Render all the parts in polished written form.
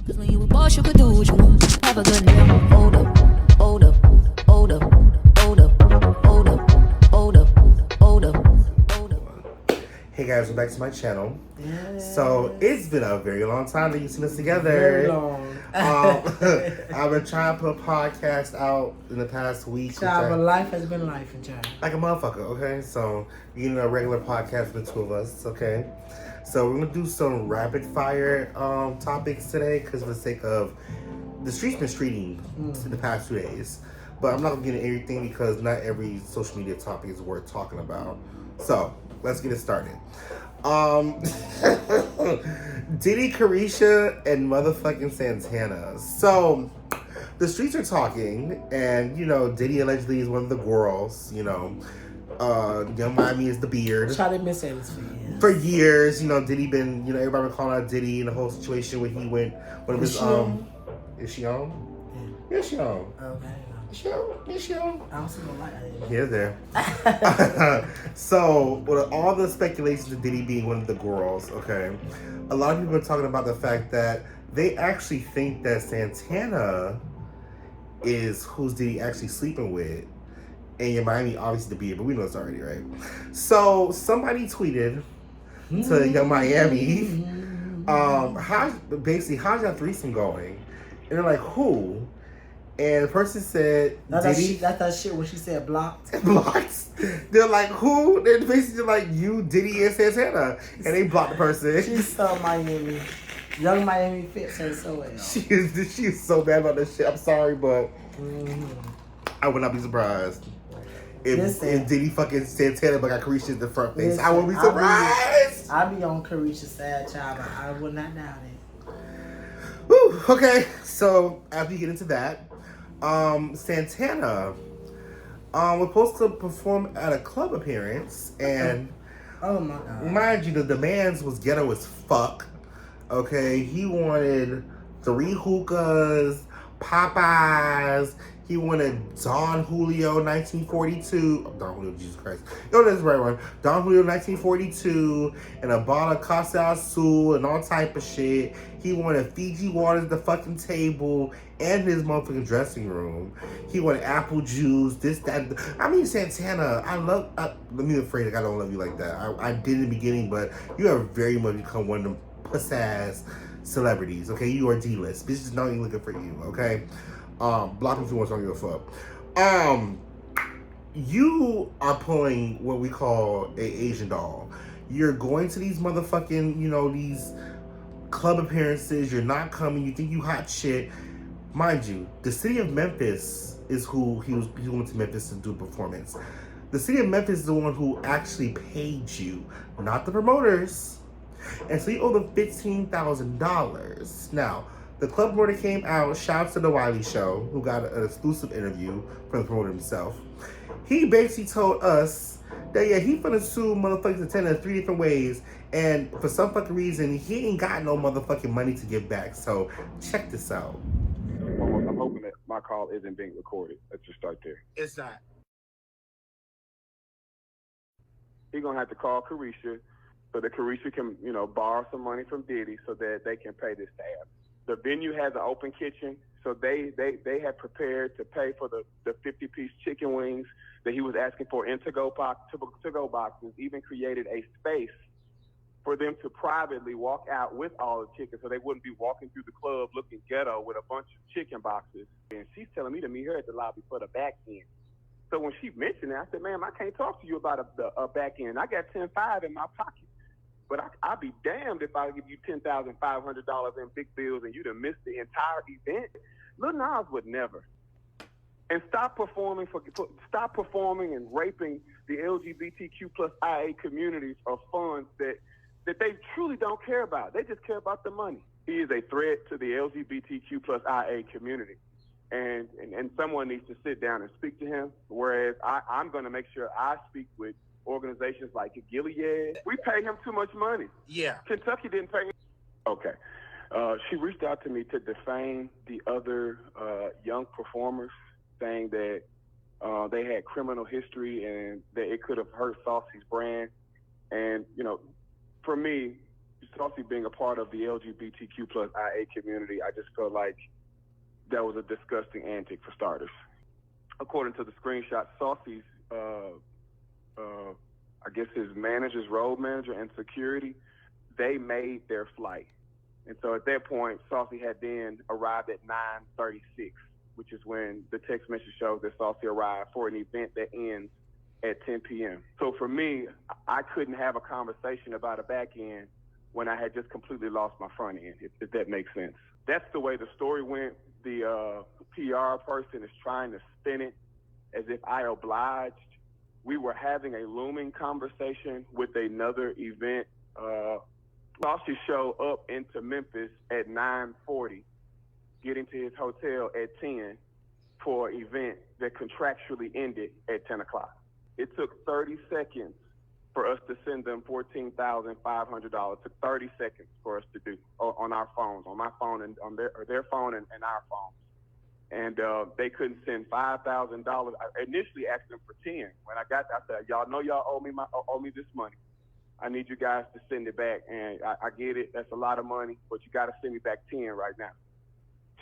Cause when you a boss, you could do what you want. Have a good name. Hold up, hold up, hold up, hold up, hold up, hold up, hold up, hold up. Hey guys, welcome back to my channel. Yes. So it's been a very long time that you've seen us together. Very long. I've been trying to put a podcast out in the past week. Child, but life has been life, and child. Like a motherfucker, okay? So you know, a regular podcast with the two of us, okay? So we're gonna do some rapid fire topics today because for the sake of the street's been streeting in the past 2 days. But I'm not gonna get into everything because not every social media topic is worth talking about. So let's get it started. Diddy, Carisha, and motherfucking Santana. So the streets are talking, and you know, Diddy allegedly is one of the girls. You know, Young Miami is the beard. Child, they've been saying this for years. For years, you know, Diddy been, you know, everybody been calling out Diddy in the whole situation when he went. One of his Is she on? Yeah, she on. Okay. Is she on? I don't see no light. Here, there. So, with all the speculations of Diddy being one of the girls, okay, a lot of people are talking about the fact that they actually think that Santana is who's Diddy actually sleeping with. And Young Miami, obviously the beard, but we know it's already, right? So, somebody tweeted to Young Miami, how's that threesome going? And they're like, who? And the person said, Diddy. That's that shit when she said blocked. Blocked. They're like, who? They're basically like, you, Diddy, and Santana. And they blocked the person. She's so Miami. Young Miami fits her so well. She is so bad about this shit. I'm sorry, but I would not be surprised. If Diddy fucking Santana but got Carisha in the front face, I would be surprised. I'd be on Carisha's side, child, but I would not doubt it. Whew, okay, so after you get into that, Santana was supposed to perform at a club appearance, and oh my god, mind you, the demands was ghetto as fuck. Okay, he wanted 3 hookahs, Popeyes. He wanted Don Julio 1942. Don Julio, Jesus Christ. No, that's the right one. Don Julio 1942 and a bottle of Casa Azul and all type of shit. He wanted Fiji water at the fucking table and his motherfucking dressing room. He wanted apple juice, this, that. I mean, Santana, let me afraid like I don't love you like that. I did in the beginning, but you have very much become one of them puss-ass celebrities, okay? You are D-list. Bitches not even looking for you, okay? Block me if you want to give a fuck. You are pulling what we call a Asian doll. You're going to these motherfucking, you know, these club appearances. You're not coming. You think you hot shit. Mind you, the city of Memphis is who he went to Memphis to do a performance. The city of Memphis is the one who actually paid you, not the promoters. And so you owe them $15,000. Now, the club promoter came out, shouts to the Wiley Show, who got an exclusive interview from the promoter himself. He basically told us that, yeah, he finna sue motherfucking Santana 3 different ways, and for some fucking reason, he ain't got no motherfucking money to give back. So, check this out. I'm hoping that my call isn't being recorded. Let's just start there. It's not. He's gonna have to call Carisha so that Carisha can, you know, borrow some money from Diddy so that they can pay this tab. The venue has an open kitchen, so they had prepared to pay for the 50-piece chicken wings that he was asking for in to-go boxes, even created a space for them to privately walk out with all the chicken so they wouldn't be walking through the club looking ghetto with a bunch of chicken boxes. And she's telling me to meet her at the lobby for the back end. So when she mentioned it, I said, ma'am, I can't talk to you about a back end. I got $10,500 in my pocket. But I'd be damned if I give you $10,500 in big bills and you'd have missed the entire event. Lil Nas would never. And stop performing and raping the LGBTQ plus IA communities of funds that they truly don't care about. They just care about the money. He is a threat to the LGBTQ plus IA community. And someone needs to sit down and speak to him, whereas I'm going to make sure I speak with organizations like Gilead. We pay him too much money. Yeah. Kentucky didn't pay him. Okay. She reached out to me to defame the other young performers, saying that they had criminal history and that it could have hurt Saucy's brand. And, you know, for me, Saucy being a part of the LGBTQ plus IA community, I just felt like that was a disgusting antic for starters. According to the screenshot, Saucy's, I guess his managers, road manager and security, they made their flight. And so at that point, Saucy had then arrived at 9:36, which is when the text message shows that Saucy arrived for an event that ends at 10 p.m. So for me, I couldn't have a conversation about a back end when I had just completely lost my front end, if that makes sense. That's the way the story went. The PR person is trying to spin it as if I obliged. We were having a looming conversation with another event. Saucy showed up into Memphis at 9:40, getting to his hotel at 10 for an event that contractually ended at 10 o'clock. It took 30 seconds for us to send them $14,500. It took 30 seconds for us to do on our phones, on my phone and on their phone and our phones. And they couldn't send $5,000. I initially asked them for 10. When I got there, I said, y'all know y'all owe me this money. I need you guys to send it back. And I get it. That's a lot of money, but you got to send me back 10 right now.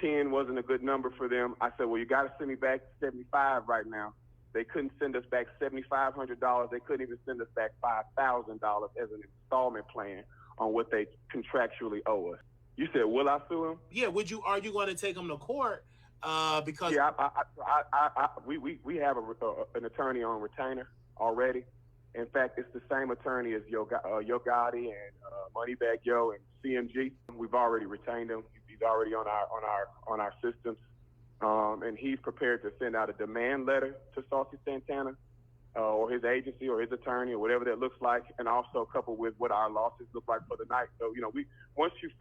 10 wasn't a good number for them. I said, well, you got to send me back 75 right now. They couldn't send us back $7,500. They couldn't even send us back $5,000 as an installment plan on what they contractually owe us. You said, will I sue him? Yeah, are you going to take him to court? Because yeah, we have an attorney on retainer already. In fact, it's the same attorney as Yo Gotti and Moneybag Yo and CMG. We've already retained him. He's already on our systems. And he's prepared to send out a demand letter to Saucy Santana or his agency or his attorney or whatever that looks like, and also coupled with what our losses look like for the night. So, once it's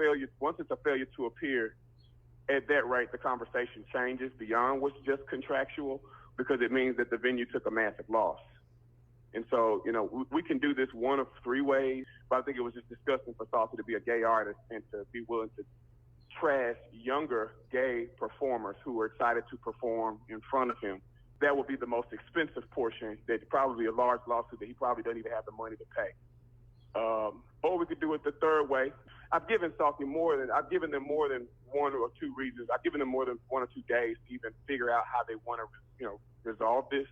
a failure to appear, at that rate, the conversation changes beyond what's just contractual, because it means that the venue took a massive loss. And so, we can do this one of three ways, but I think it was just disgusting for Saucy to be a gay artist and to be willing to trash younger gay performers who are excited to perform in front of him. That would be the most expensive portion. That probably a large lawsuit that he probably doesn't even have the money to pay. Or we could do it the third way. I've given Saucy them more than one or two reasons. I've given them more than 1 or 2 days to even figure out how they want to, resolve this.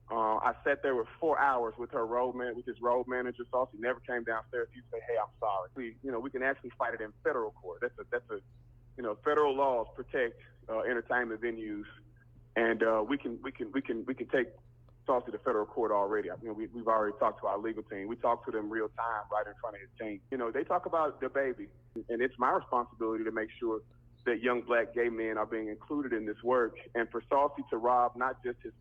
I sat there with 4 hours with his road manager. Saucy never came downstairs. He said, "Hey, I'm sorry. We can actually fight it in federal court. That's a federal laws protect entertainment venues, and we can take Saucy to federal court already. We've already talked to our legal team. We talked to them real time, right in front of his team. They talk about the baby, and it's my responsibility to make sure that young black gay men are being included in this work. And for Saucy to rob not just his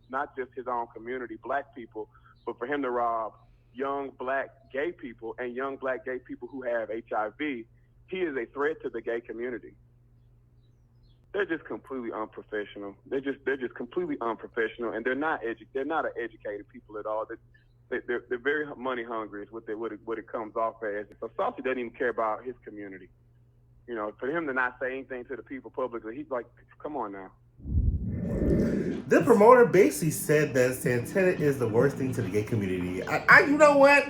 own community, black people, but for him to rob young black gay people and young black gay people who have HIV, he is a threat to the gay community. They're just completely unprofessional. They're just completely unprofessional, and they're not an educated people at all. They're very money hungry is what it comes off as. So Saucy doesn't even care about his community. For him to not say anything to the people publicly, he's like, come on now. The promoter basically said that Santana is the worst thing to the gay community. You know what?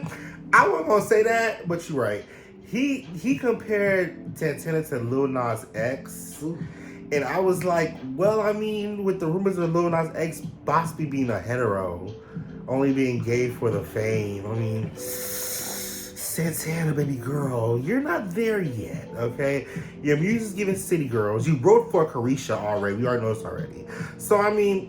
I wasn't gonna say that, but you're right. He compared Santana to Lil Nas X. And I was like, well, with the rumors of Lil Nas X possibly being a hetero, only being gay for the fame. Santana, baby girl, you're not there yet, okay? Your music's giving city girls. You wrote for Carisha already. We already know this already. So,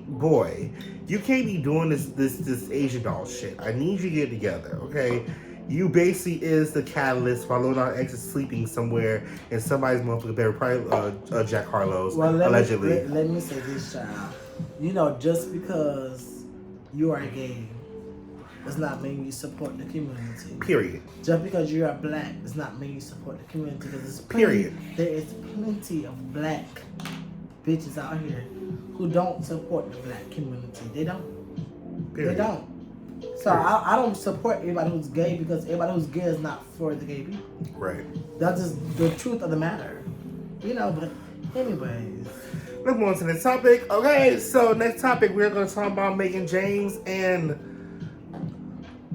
boy, you can't be doing this Asian doll shit. I need you to get together, okay? You basically is the catalyst while Lil Nas X is sleeping somewhere in somebody's motherfucking bed, probably Jack Harlow's, allegedly. Let me say this, child. Just because you are gay does not mean you support the community. Period. Just because you are black does not mean you support the community. Because there is plenty of black bitches out here who don't support the black community. They don't. Period. They don't. So I don't support everybody who's gay, because everybody who's gay is not for the gay people. Right. That's just the truth of the matter. But anyways. Let's move on to the next topic. Okay, so next topic, we're going to talk about Meghan James and...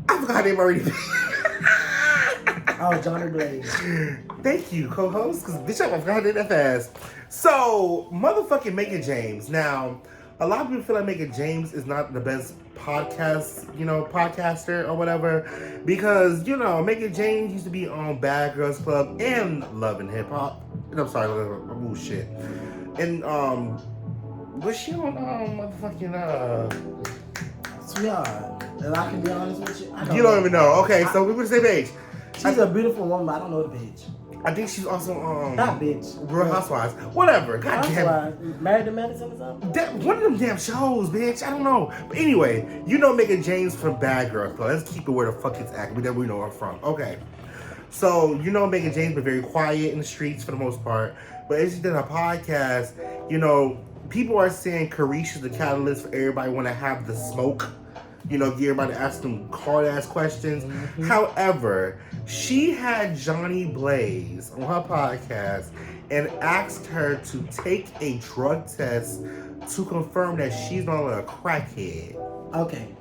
I forgot him already. Oh, Johnny Blaze. Thank you, co-host, because bitch, I forgot it that fast. So, motherfucking Meghan James. Now, a lot of people feel like Meghan James is not the best podcaster or whatever, because, Meghan James used to be on Bad Girls Club and Love and Hip Hop. I'm sorry, oh shit. And, was she on, motherfucking, Sweetheart. And I can be honest with you. You don't even know. Okay, so we're the same age. She's a beautiful woman, but I don't know the bitch. I think she's also That bitch. Real Housewives. Whatever. God damn. Housewives. Married to Madison or something? One of them damn shows, bitch. I don't know. But anyway, Meghan James from Bad Girls Club. Let's keep it where the fuck it's at. We know her from. Okay. So, Meghan James been very quiet in the streets for the most part. But as she did her podcast, people are saying Carisha's the catalyst for everybody want to have the smoke. Get everybody to ask them hard-ass questions. Mm-hmm. However, she had Johnny Blaze on her podcast and asked her to take a drug test to confirm that she's not a crackhead. Okay.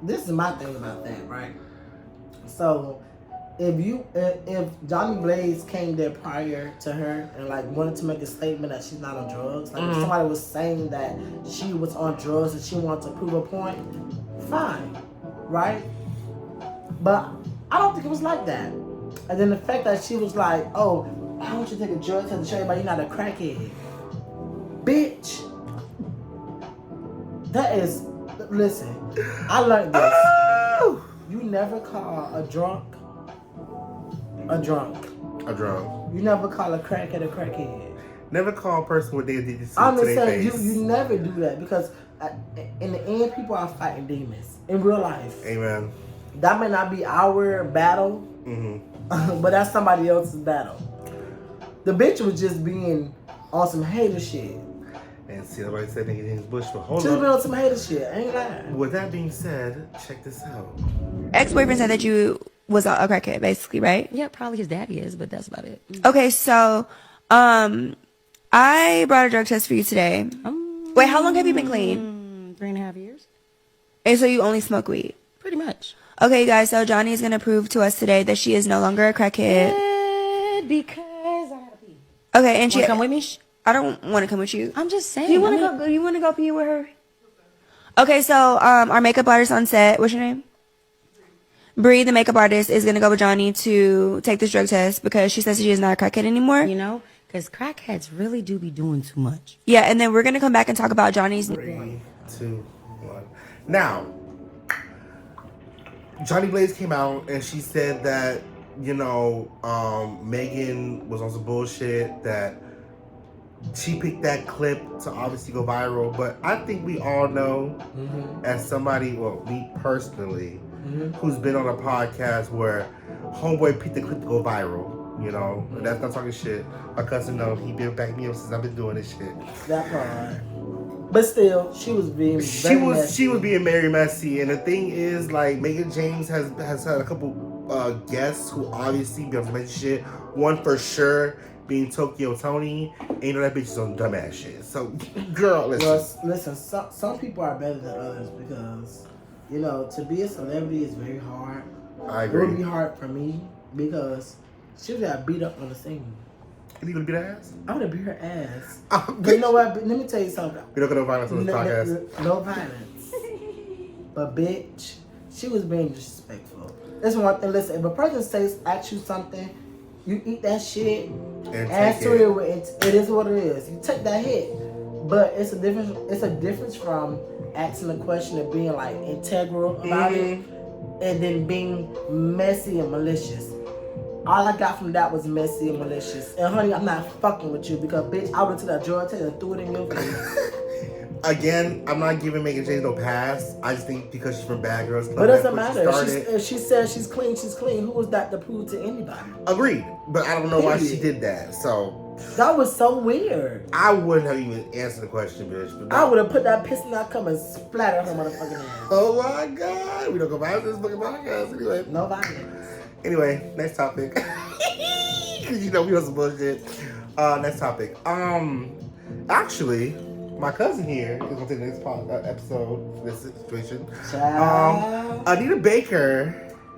This is my thing about that, right? So, if Johnny Blaze came there prior to her and wanted to make a statement that she's not on drugs, if somebody was saying that she was on drugs and she wanted to prove a point, fine, right? But I don't think it was like that. And then the fact that she was like, "Oh, why don't you take a drug test to show everybody you're not a crackhead?" Bitch, that is. Listen, I learned this. Oh! You never call a drunk. A drunk. You never call a crackhead a crackhead. Never call a person what they did to I'm just their saying, face. you never do that because in the end, people are fighting demons in real life. Amen. That may not be our battle, but that's somebody else's battle. The bitch was just being on some hater shit. And see, nobody said nigga James Bush, but hold She's been on. on some hater shit. I ain't lying. With that being said, check this out. Ex-boyfriend said that you was a crackhead, basically, right? Yeah, probably his daddy is, but that's about it. Okay, so I brought a drug test for you today. Wait, how long have you been clean? 3.5 years. And so you only smoke weed? Pretty much. Okay, you guys, so Johnny is going to prove to us today that she is no longer a crackhead. Because I gotta pee. Okay, and she... Wanna come with me? I don't want to come with you. I'm just saying. You want to go? You want to go pee with her? Okay, so our makeup artist on set, what's your name? Bree, the makeup artist, is gonna go with Johnny to take this drug test because she says she is not a crackhead anymore. Because crackheads really do be doing too much. Yeah, and then we're gonna come back and talk about Johnny's. 3, 2, 1. Now, Johnny Blaze came out and she said that Meghan was on some bullshit, that she picked that clip to obviously go viral. But I think we all know, as somebody, well, me personally, who's been on a podcast where homeboy picked the clip to go viral. And that's not talking shit. My cousin knows, he been backing me up since I've been doing this shit. That part. But still, she was being She was being very messy, and the thing is, Meghan James has had a couple guests who obviously be on some messy shit. One for sure being Tokyo Tony, and that bitch is on dumbass shit. So, girl, listen. Well, listen, some people are better than others because, to be a celebrity is very hard. I agree. It would be hard for me because she would have beat up on the scene. You gonna beat her ass? I would have beat her ass. But you know what? Let me tell you something. We don't get no violence on this podcast. No violence. But bitch, she was being disrespectful. That's one thing. Listen, if a person asks you something, you eat that shit. Answer it. It is what it is. You take that hit. But it's a difference. It's a difference from asking a question and being integral about it, and then being messy and malicious. All I got from that was messy and malicious. And honey, I'm not fucking with you because bitch, I would've took that drug test and threw it in your face. Again, I'm not giving Meghan James no pass. I just think because she's from Bad Girls Club. But it doesn't matter. If she says she's clean, she's clean. Who was that to prove to anybody? Agreed. But I don't know why she did that. So that was so weird. I wouldn't have even answered the question, bitch. But I would have put that piss in that cup and splattered her motherfucking ass. Oh my god. We don't go back to this fucking podcast anyway. No violence. Anyway, next topic. Because we on some bullshit. Next topic. Actually, my cousin here is going to take the next episode for this situation. Anita Baker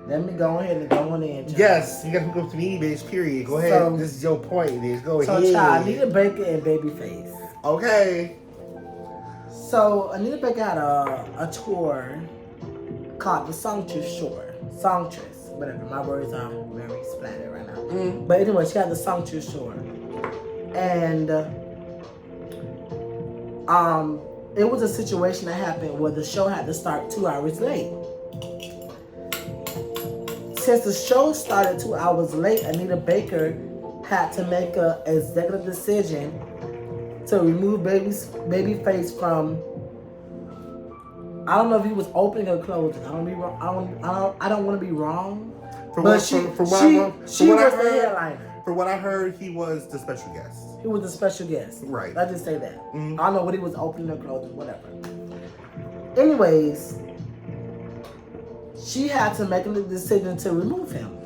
Let me go ahead and go on in. Child. Yes, you got to go to me, bitch. Period. Go ahead. So- This is your point, bitch. Go So, ahead. child, Anita Baker and Babyface. Okay. So, Anita Baker had a tour called the Songstress Tour. Songstress, whatever. My words are very splattered right now. But anyway, she had the Songstress Tour. And it was a situation that happened where the show had to start 2 hours late. Since the show started 2 hours late, Anita Baker had to make an executive decision to remove Babyface from. I don't know if he was opening or closing. I don't want to be wrong. For But what, she for was what I the heard, headliner. For what I heard, he was the special guest. He was a special guest. Right. Let's just say that. Mhm. I don't know what he was opening or closing, whatever. Anyways, she had to make a decision to remove him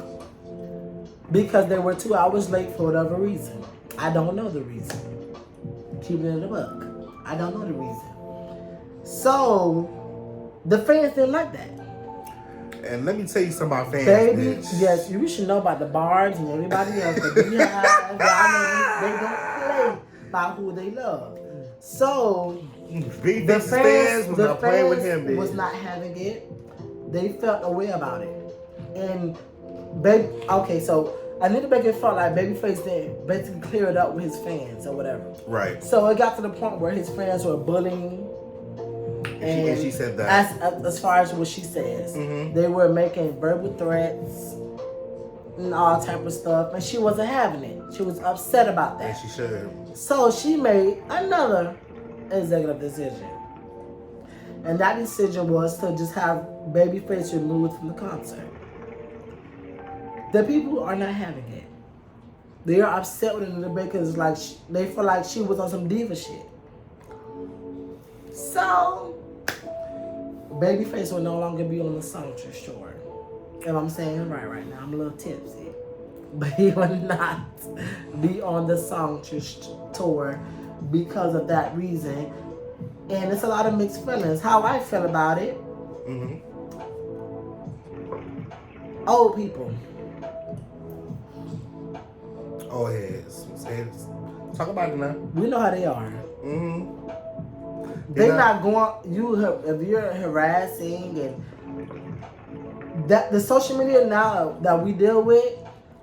because they were 2 hours late for whatever reason. I don't know the reason. Keeping it in the book. I don't know the reason. So, the fans didn't like that. And let me tell you something about fans, Baby, bitch. yes, you should know about the Barbs and everybody else. The Beehive, they don't play by who they love. Babyface So, the fans was not playing with him, bitch. was not having it. They felt a way about it. And, baby, okay, so Anita Baker felt like Babyface didn't basically clear it up with his fans or whatever. Right. So, it got to the point where his fans were bullying. And she said that. As far as what she says, Mhm. they were making verbal threats and all type of stuff, and she wasn't having it. She was upset about And that. she should. So she made another executive decision, and that decision was to just have Babyface removed from the concert. The people are not having it. They are upset with it because like they feel like she was on some diva shit. So, Babyface will no longer be on the Songstress Tour. If I'm saying it right now, I'm a little tipsy. But he will not be on the Songstress Tour because of that reason. And it's a lot of mixed feelings. How I feel about it, Mm-hmm. old people. Oh, heads. Talk about it now. We know how they are. Mm-hmm. They're not going. If you're harassing and that the social media now that we deal with,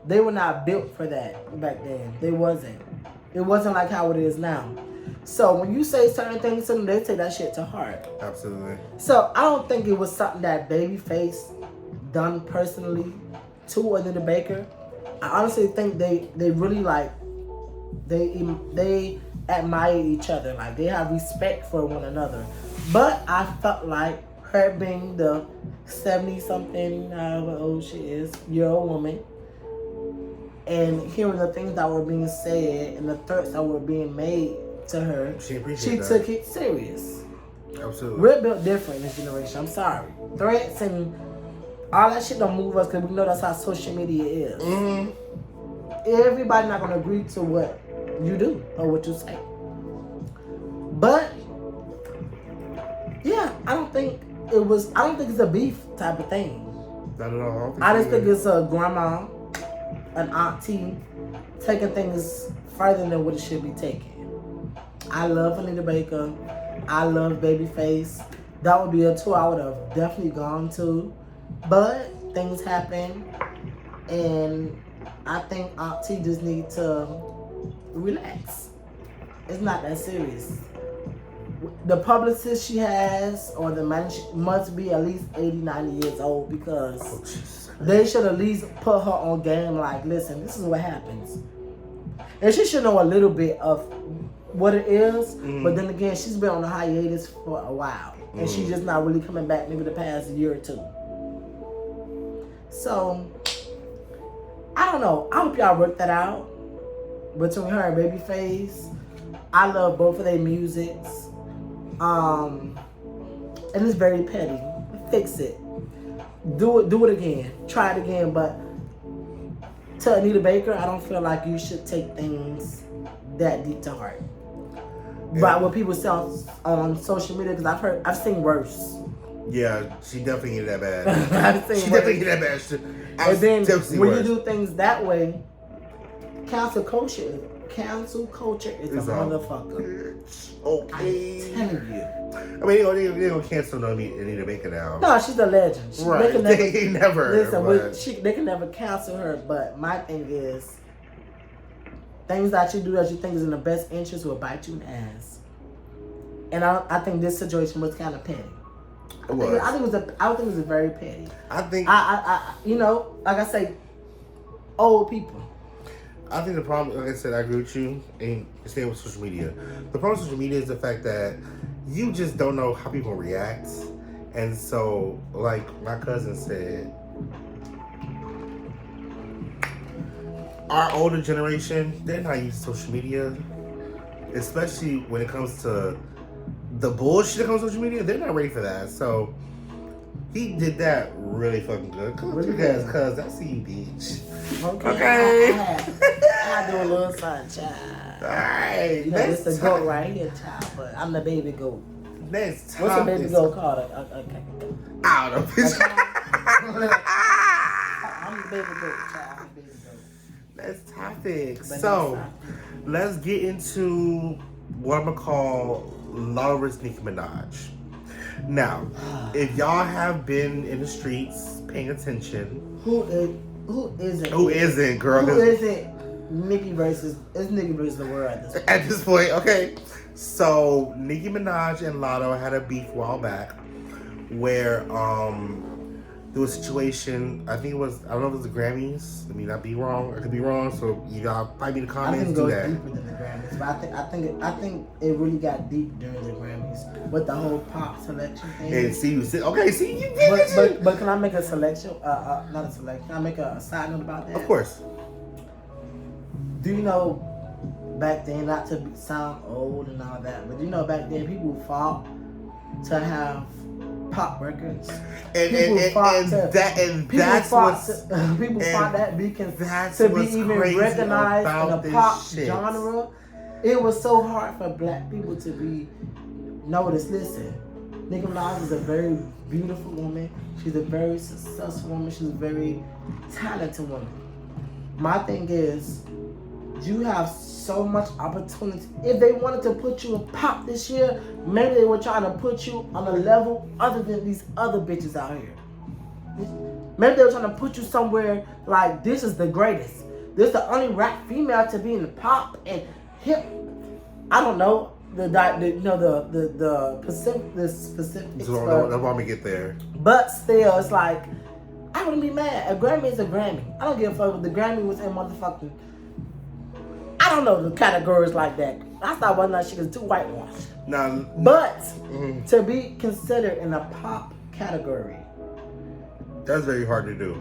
they were not built for that back then. They wasn't. It wasn't like how it is now. So when you say certain things to them, they take that shit to heart. Absolutely. So I don't think it was something that Babyface done personally to Anita Baker. I honestly think they really like they admire each other, like they have respect for one another. But I felt like her being the 70-something, however old she is, year old woman, and hearing the things that were being said and the threats that were being made to her, she took it serious. Absolutely. We're built different in this generation. I'm sorry. Threats and all that shit don't move us because we know that's how social media is. Mm-hmm. Everybody not gonna agree to what you do or what you say. But yeah, I don't think it's a beef type of thing. Not at all. I just think it's a grandma, an auntie taking things further than what it should be taken. I love Anita Baker. I love Babyface. That would be a tour I would have definitely gone to. But things happen, and I think auntie just need to relax. It's not that serious. The publicist she has or the manager must be at least 80, 90 years old because they should at least put her on game like, listen, this is what happens. And she should know a little bit of what it is, but then again, she's been on a hiatus for a while. And she's just not really coming back maybe the past year or two. So, I don't know. I hope y'all work that out between her and Babyface. I love both of their musics. And it's very petty. Fix it. Do it again. Try it again. But to Anita Baker, I don't feel like you should take things that deep to heart. Yeah. But what people say on social media, because I've seen worse. Yeah, she definitely ain't that bad. I've seen She what definitely ain't that bad. And then when worse. you do things that way, cancel culture is It's a all motherfucker. Okay. I'm telling you. I mean, they gonna cancel Anita Baker now. No, she's a legend. Right. They never. Listen, But... they can never cancel her. But my thing is, things that you do that you think is in the best interest will bite you in the ass. And I think this situation was kind of petty. I think it was very petty. I think you know, like I say, old people. I think the problem, like I said, I agree with you, and staying with social media. The problem with social media is the fact that you just don't know how people react. And so, like my cousin said, our older generation, they're not used to social media, especially when it comes to the bullshit that comes to social media. They're not ready for that. So he did that really fucking good. Come on, you guys, cuz I see you, bitch. Okay. I do a little something, child. Alright. You know, it's the goat right here, child, but I'm the baby goat. Next time. What's the baby goat called? I don't know. I'm the baby goat, child. I'm the baby goat. Next topic. So, let's get into what I'm going to call Latto vs. Nicki Minaj. Now, if y'all have been in the streets paying attention. Who isn't? Who isn't, girl? Who isn't Nicki versus... It's Nicki versus the world at this point. At this point, okay. So, Nicki Minaj and Latto had a beef a while back where there was a situation, I think it was, I don't know if it was the Grammys. I mean, I'd be wrong. I could be wrong. So, you gotta type in the comments, do that. I think it goes deeper than the Grammys. But I think it really got deep during the Grammys with the whole pop selection thing. And see, you did it. But can I make a selection? Not a selection. Can I make a side note about that? Of course. Do you know back then, not to sound old and all that, but you know back then people fought to have pop records. People fought that to be even recognized in a pop genre. It was so hard for black people to be noticed. Listen, Nicki Minaj is a very beautiful woman. She's a very successful woman. She's a very talented woman. My thing is, you have so much opportunity. If they wanted to put you in pop this year, maybe they were trying to put you on a level other than these other bitches out here. Maybe they were trying to put you somewhere like, this is the greatest. This is the only rap female to be in the pop and hip. I don't know the specifics. So don't want me to get there. But still, it's like, I wouldn't be mad. A Grammy is a Grammy. I don't give a fuck if the Grammy was in motherfucking, I don't know the categories like that. I thought one night she was too whitewashed. But to be considered in a pop category, that's very hard to do.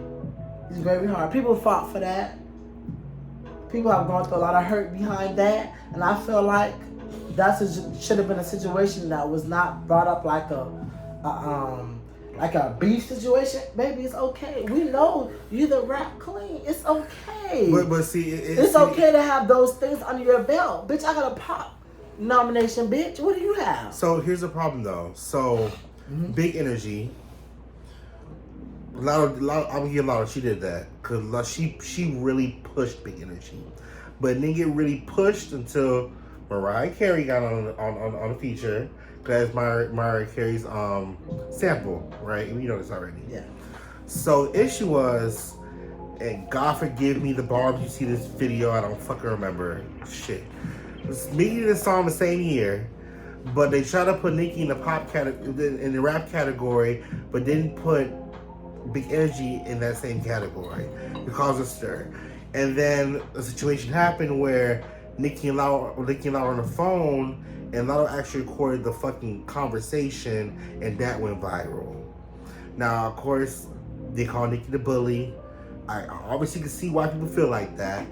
It's very hard. People fought for that. People have gone through a lot of hurt behind that, and I feel like that should have been a situation that was not brought up like a beef situation. Baby, it's okay. We know you the rap queen. It's okay. But see, it's okay to have those things under your belt. Bitch, I got a pop nomination, bitch. What do you have? So here's the problem though. So Big Energy. I'm gonna give Latto. She did that because she really pushed Big Energy, but didn't get really pushed until Mariah Carey got on a feature. Because Mariah Carey's sample, right? You know this already. Yeah. So the issue was, and God forgive me, the barbs, you see this video, I don't fucking remember. Shit. Nicki did this song the same year, but they tried to put Nicki in the pop category, in the rap category, but didn't put Big Energy in that same category. It caused a stir. And then a situation happened where Nicki and Latto on the phone, and Latto actually recorded the fucking conversation, and that went viral. Now, of course, they call Nicki the bully. I obviously can see why people feel like that.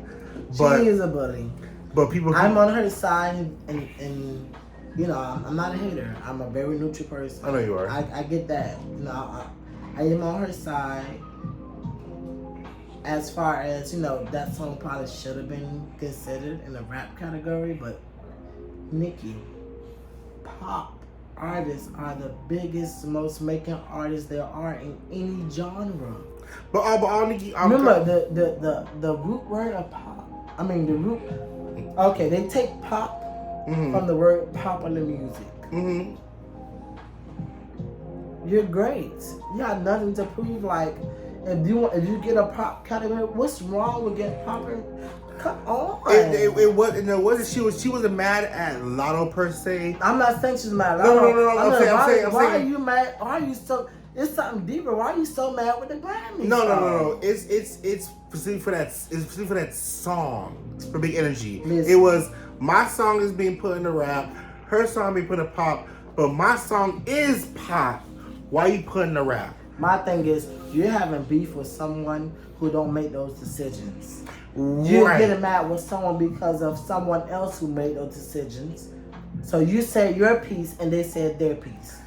But, she is a bully. But people... I'm on her side, and you know, I'm not a hater. I'm a very neutral person. I know you are. I get that. You know, I am on her side. As far as, you know, that song probably should have been considered in the rap category, but Nicki, pop artists are the biggest, most making artists there are in any genre. But all Nicki, Remember the root word of pop. I mean the root. Okay, they take pop from the word popular music. Mm-hmm. You're great. You got nothing to prove. Like if you get a pop category, what's wrong with getting popular? Come on. It wasn't. She wasn't mad at Latto per se. I'm not saying she's mad. No. I'm saying. Why are you mad? Why are you so? It's something deeper. Why are you so mad with the Grammys? No. It's specifically for that. It's specifically for that song. It's for Big Energy. Listen. It was my song is being put in the rap. Her song being put in pop. But my song is pop. Why you putting the rap? My thing is, you're having beef with someone who don't make those decisions. You're getting mad with someone because of someone else who made those decisions. So you said your piece and they said their piece.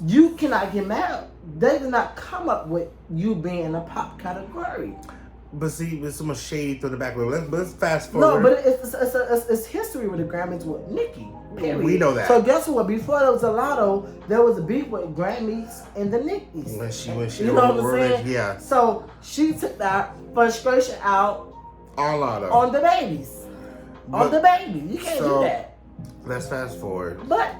You cannot get mad. They did not come up with you being in a pop category. But see, there's so much shade through the back. Let's fast forward. No, but it's history with the Grammys with Nicki. Period. We know that. So guess what? Before there was a Latto, there was a beef with Grammys and the Nickies. When she you know what I'm saying? Yeah. So she took that frustration out On Latto. on the babies. On the baby. You can't do that. Let's fast forward. But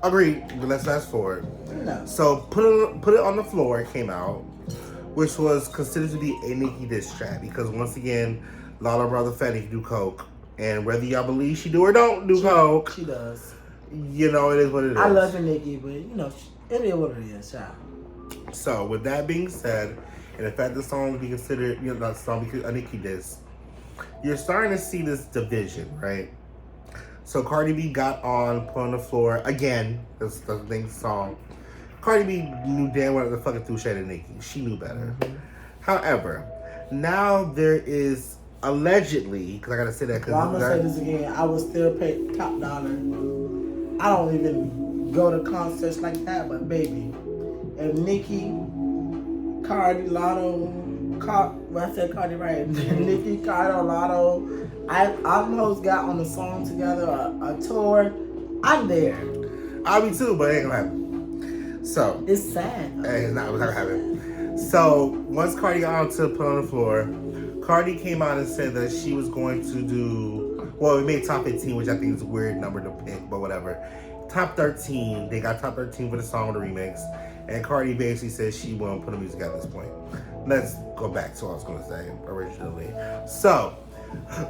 Agreed. But let's fast forward. no. So put it on the floor. It came out, which was considered to be a Nicki diss track because once again, Latto brother Fetty do coke, and whether y'all believe she do or don't do coke, She does. you know it is what it is. I love Nicki, but you know it is what it is, child. So with that being said, and the fact the song be considered, you know, not song because a Nicki diss, you're starting to see this division, right? So Cardi B got on, put on the floor again. That's the thing song. Cardi B knew damn well the fucking threw shade at Nicki. She knew better. However, now there is allegedly, because I gotta say that because Well, I'm gonna say this again. I would still pay top dollar. I don't even go to concerts like that, but baby, if Nicki, Cardi, Latto, when I said Cardi right, Nicki, Cardi, Latto, I almost got on a song together, a tour. I'm there. I'll be too, but it ain't gonna happen. So It's sad. it's not gonna happen. So once Cardi got on to put on the floor, Cardi came out and said that she was going to do, well, we made top 15, which I think is a weird number to pick, but whatever. Top 13, they got top 13 for the song, the remix, and Cardi basically said she won't put the music at this point. Let's go back to what I was gonna say originally. So,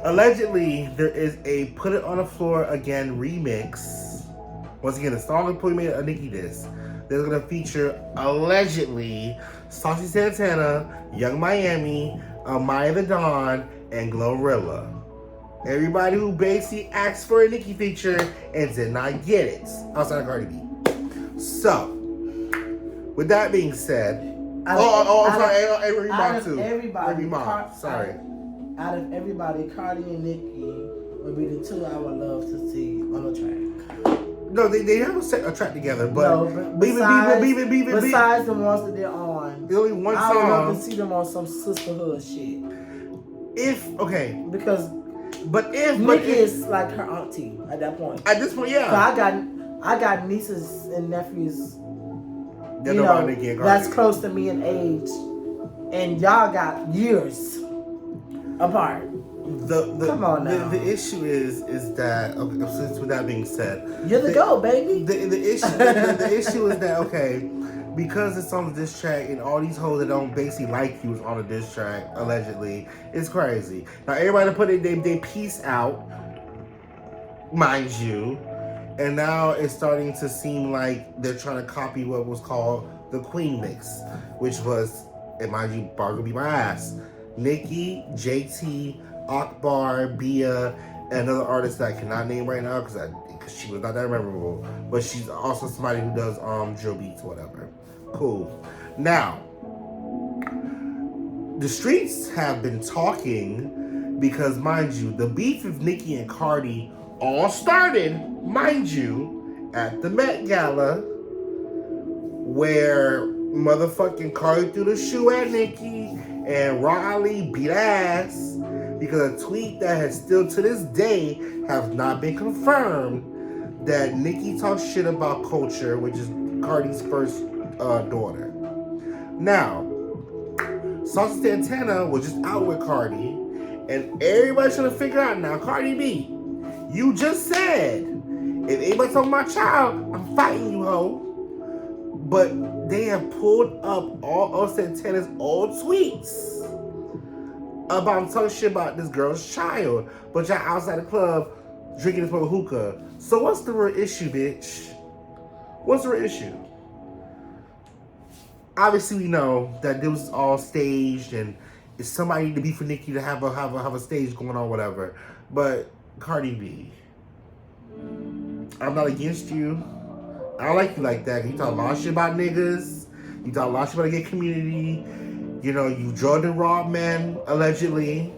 allegedly, there is a Put It On The Floor Again remix. Once again, the song that Put made a Nicki diss. They're gonna feature, allegedly, Saucy Santana, Young Miami, Maya the Dawn, and Glorilla. Everybody who basically asked for a Nicki feature and did not get it, outside of Cardi B. So, with that being said, I'm sorry, Avery Mock too. Avery Mock, sorry. Out of everybody, Cardi and Nicki would be the two I would love to see on a track. No, they have a track together, but no, besides the ones that they're on, there's only one I would love song. to see them on some sisterhood shit. Because Nicki is like her auntie at that point. At this point, yeah. So I got nieces and nephews. They're You know, Nicki and Cardi. that's close to me in age, and y'all got years apart. Come on now. The issue is that, okay, since with that being said, You're the GOAT, baby. The issue is that, okay, because it's on the diss track and all these hoes that don't basically like you is on a diss track, allegedly, it's crazy. Now everybody put they piece out, mind you, and now it's starting to seem like they're trying to copy what was called the Queen Mix, which was, and mind you, bar gonna be my ass, Nicki, JT, Akbar, Bia, and another artist that I cannot name right now because she was not that memorable, but she's also somebody who does drill beats or whatever. Cool. Now, the streets have been talking because, mind you, the beef of Nicki and Cardi all started, mind you, at the Met Gala, where motherfucking Cardi threw the shoe at Nicki and Riley beat ass because a tweet that has still to this day has not been confirmed that Nicki talks shit about Culture, which is Cardi's first daughter. Now, Saucy Santana was just out with Cardi, and everybody's trying to figure out now, Cardi B, you just said, if anybody talking my child, I'm fighting you, ho. But they have pulled up all of Santana's old tweets about talking shit about this girl's child, but y'all outside the club drinking this smoking hookah. So what's the real issue, bitch? What's the real issue? Obviously, we know that this was all staged, and it's somebody need to be for Nicki to have a stage going on, whatever. But Cardi B, I'm not against you. I don't like you like that. You talk a lot of shit about niggas. You talk a lot of shit about the gay community. You know, you Jordan robbed men, allegedly.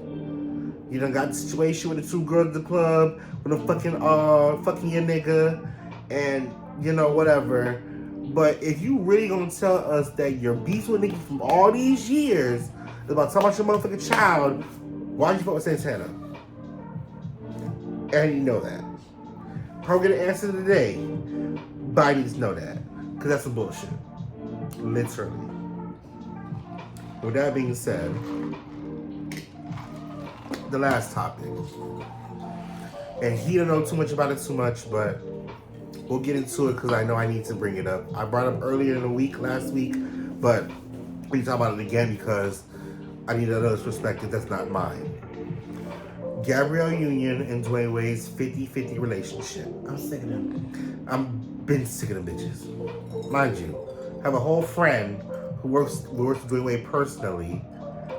You done got the situation with the two girls at the club with a fucking your nigga, and you know, whatever. But if you really gonna tell us that you're beef with niggas from all these years about talking about your motherfucking child, why'd you fuck with Santana? And you know that. Probably gonna answer today, but I need to know that. Because that's some bullshit. Literally. With that being said, the last topic. And he don't know too much about it too much, but we'll get into it because I know I need to bring it up. I brought it up earlier in the week, last week, but we can talk about it again because I need another perspective that's not mine. Gabrielle Union and Dwayne Wade's 50-50 relationship. I'm sick of them. I've been sick of them bitches. Mind you, I have a whole friend who works with Dwayne Wade personally.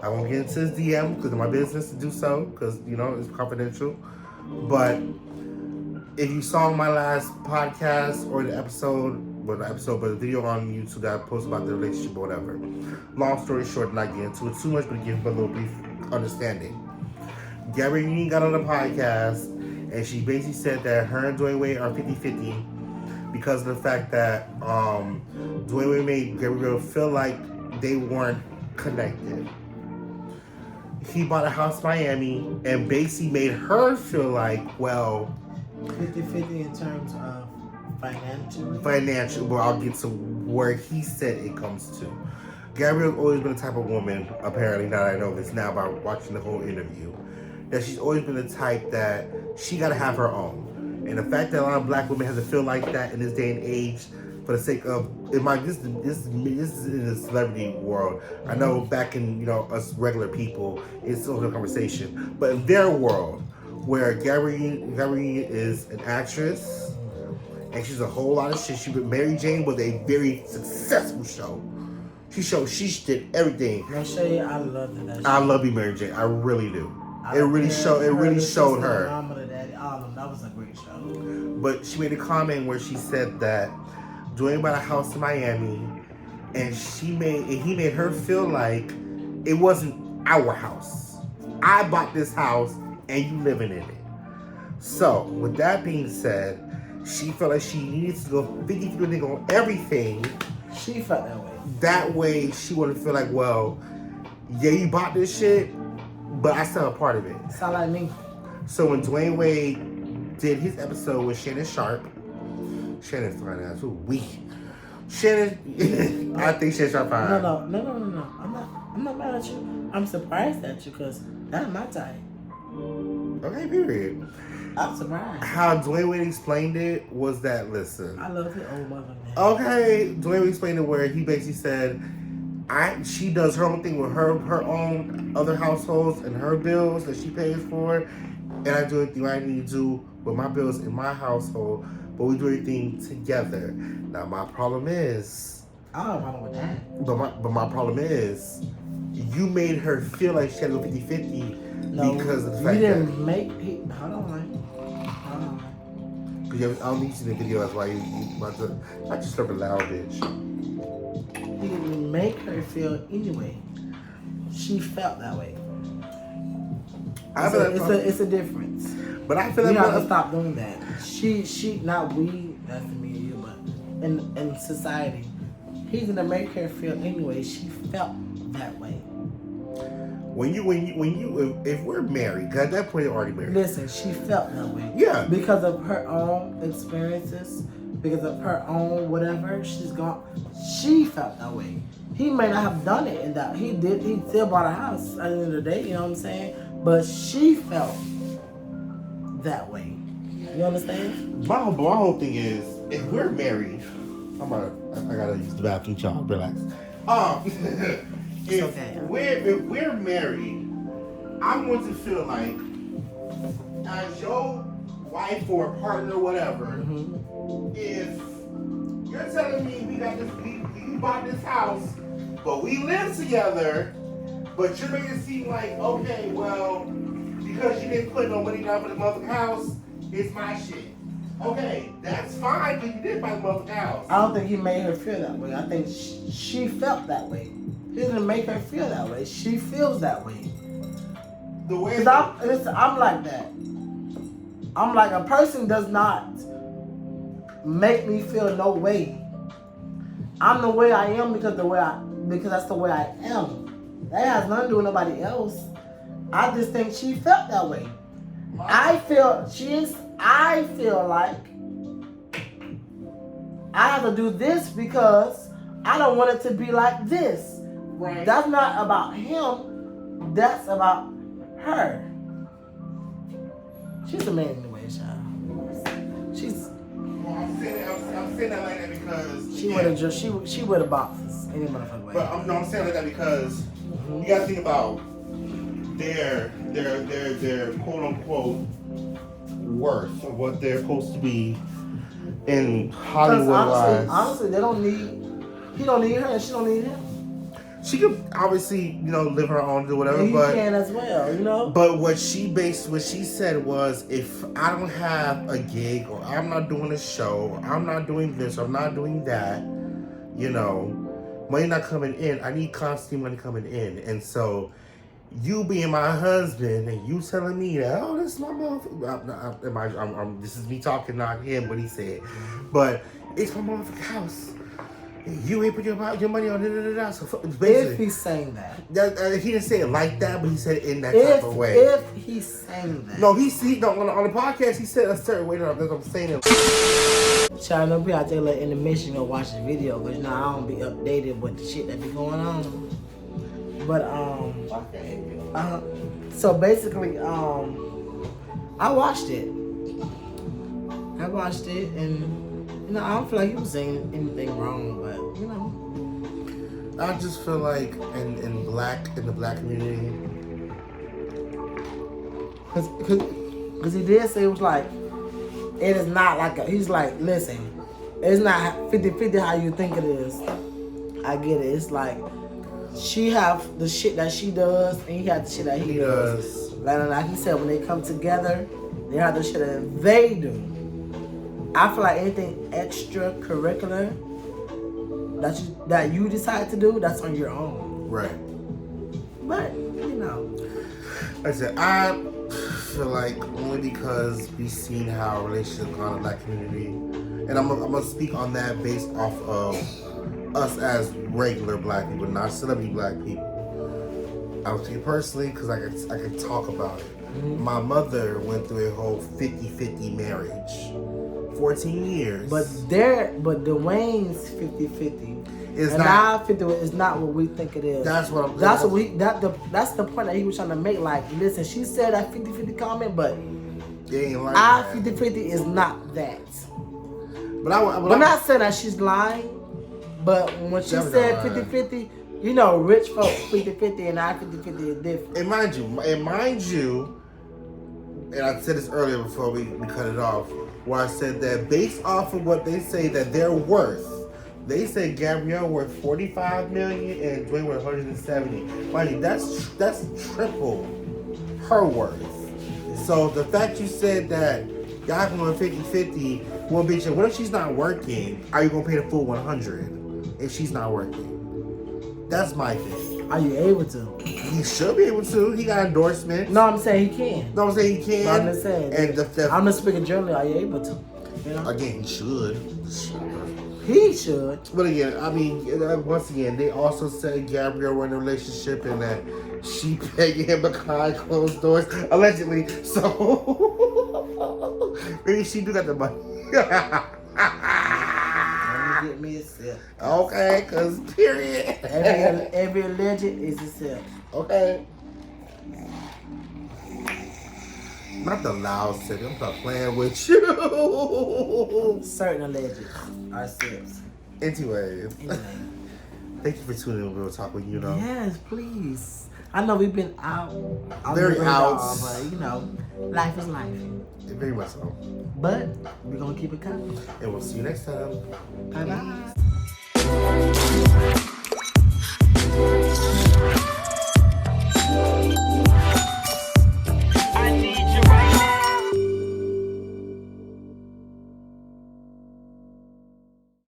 I won't get into his DM because it's my business to do so because, you know, it's confidential. But if you saw my last podcast or the episode, well, not episode, but the video on YouTube that I posted about the relationship or whatever. Long story short, not get into it too much, but give a little brief understanding. Gabrielle Union got on the podcast, and she basically said that her and Dwayne Wade are 50-50 because of the fact that Dwayne Wade made Gabrielle feel like they weren't connected. He bought a house in Miami and basically made her feel like, well, 50-50 in terms of financially. Financial, but I'll get to where he said it comes to. Gabrielle's always been the type of woman, apparently, now that I know this now by watching the whole interview, that she's always been the type that she gotta have her own. And the fact that a lot of black women have to feel like that in this day and age, for the sake of, this is in the celebrity world. I know back in, you know, us regular people, it's still a conversation. But in their world, where Gabrielle is an actress, and she's a whole lot of shit. Mary Jane was a very successful show. She did everything. I'll show you, I love that. I love you, Mary Jane. I really do. It really showed her. Mama, the daddy, all of them. That was a great show. But she made a comment where she said that Dwayne bought a house in Miami, and he made her feel like it wasn't our house. I bought this house, and you living in it. So, with that being said, she felt like she needed to go 50-50 on everything. She felt that way. That way, she wouldn't feel like, well, yeah, you bought this shit, but I still a part of it. Sound like me. So when Dwayne Wade did his episode with Shannon Sharp, Shannon's fine ass, who weak. Shannon, I think Shannon Sharp fine. No. I'm not mad at you. I'm surprised at you because that's my type. Okay, period. I'm surprised. How Dwayne Wade explained it was that, listen. I love his old mother, man. Okay, Dwayne Wade explained it where he basically said, she does her own thing with her own other households and her bills that she pays for, and I do everything I need to do with my bills in my household, but we do everything together. Now my problem is, I don't have a problem with that. but my problem is, you made her feel like she had to go 50-50 because of the fact you didn't make it. Hold on. I don't need you in the video. That's why you about to. I just serve a loud bitch. He didn't make her feel anyway. She felt that way. It's a difference. But I feel we like have to stop doing that. She, not we. That's me and you, but in society, he's gonna make her feel anyway. She felt that way. if we're married, 'cause at that point you're already married. Listen, she felt that way. Yeah. Because of her own experiences, because of her own whatever, she felt that way. He may not have done it in that. He still bought a house at the end of the day, you know what I'm saying? But she felt that way. You understand? My whole thing is, if we're married, I gotta use the bathroom, y'all. Relax. If we're married, I'm going to feel like, as your wife or partner, or whatever, if you're telling me we bought this house, but we live together, but you're making it seem like, okay, well, because you didn't put no money down for the motherfucking house, it's my shit. Okay, that's fine, but you did buy the motherfucking house. I don't think he made her feel that way. I think she felt that way. He didn't make her feel that way. She feels that way. The way I'm like that. I'm like, a person does not make me feel no way. I'm the way I am because that's the way I am. That has nothing to do with nobody else. I just think she felt that way. I feel like I have to do this because I don't want it to be like this. Right. That's not about him. That's about her. She's a man anyway, child. She's. Well, I'm saying that like that because She would have bought this any motherfucking way. But I'm saying like that because you gotta think about their quote unquote worth of what they're supposed to be in Hollywood wise. Honestly, he don't need her and she don't need him. She could obviously, live her own, do whatever, And he but can as well, But what she said was, if I don't have a gig or I'm not doing a show, or I'm not doing this, or I'm not doing that, money not coming in. I need constant money coming in, and so you being my husband and you telling me that, oh, this is my motherfucker. This is me talking, not him, what he said, but it's my motherfucking house. You ain't put your money on da. So basically, if he's saying that. He didn't say it like that, but he said it in that type of way. If he's saying that. No, on the podcast he said a certain way. That's what I'm saying. Child, no be out there like in the mission go watch the video, but I don't be updated with the shit that be going on. But so basically, I watched it. And I don't feel like he was saying anything wrong, but I just feel like in the black community, because he did say it was like, it is not like he's like, listen, it's not 50-50 how you think it is. I get it. It's like she have the shit that she does and he have the shit that he does. Like he said, when they come together, they have the shit that they do. I feel like anything extracurricular that you decide to do, that's on your own. right? But Like I said, I feel like only because we've seen how relationships gone in the black community, and I'm gonna speak on that based off of us as regular black people, not celebrity black people. I'll speak personally because I can talk about it. Mm-hmm. My mother went through a whole 50-50 marriage. 14 years. But Dwayne's 50-50. It's and not. Now 50 is not what we think it is. That's what I'm. That's the point that he was trying to make. Like, listen, she said that 50-50 comment, but it ain't like our that. 50-50 is not that. But I'm not saying that she's lying. But when she said 50-50, rich folks 50-50 and our 50-50 is different. And mind you, and I said this earlier before we cut it off, where I said that based off of what they say that they're worth, they say Gabrielle worth $45 million and Dwayne worth $170. Mind you, that's triple her worth. So the fact you said that y'all can go 50-50, well, bitch, what if she's not working? Are you gonna pay the full 100 if she's not working? That's my thing. Are you able to? He should be able to. He got endorsements. No, I'm saying he can. No, I'm saying he can. No, I'm just saying. And I'm just speaking generally. Are you able to? Again, he should. He should. But again, I mean, once again, they also said Gabrielle were in a relationship and that she pegged him behind closed doors, allegedly. So maybe she do got the money. Let me get me a sip. Okay, cause period. Every alleged is a sip. Okay. Not the loud sip. I'm not playing with you. Certain alleged are sips. Anyways, Anyway. thank you for tuning in. We'll talk with you know. Yes, please. I know we've been out. On Very the radar, out. but you know, life is life. Very much so. But we're gonna keep it coming. And we'll see you next time. Bye bye.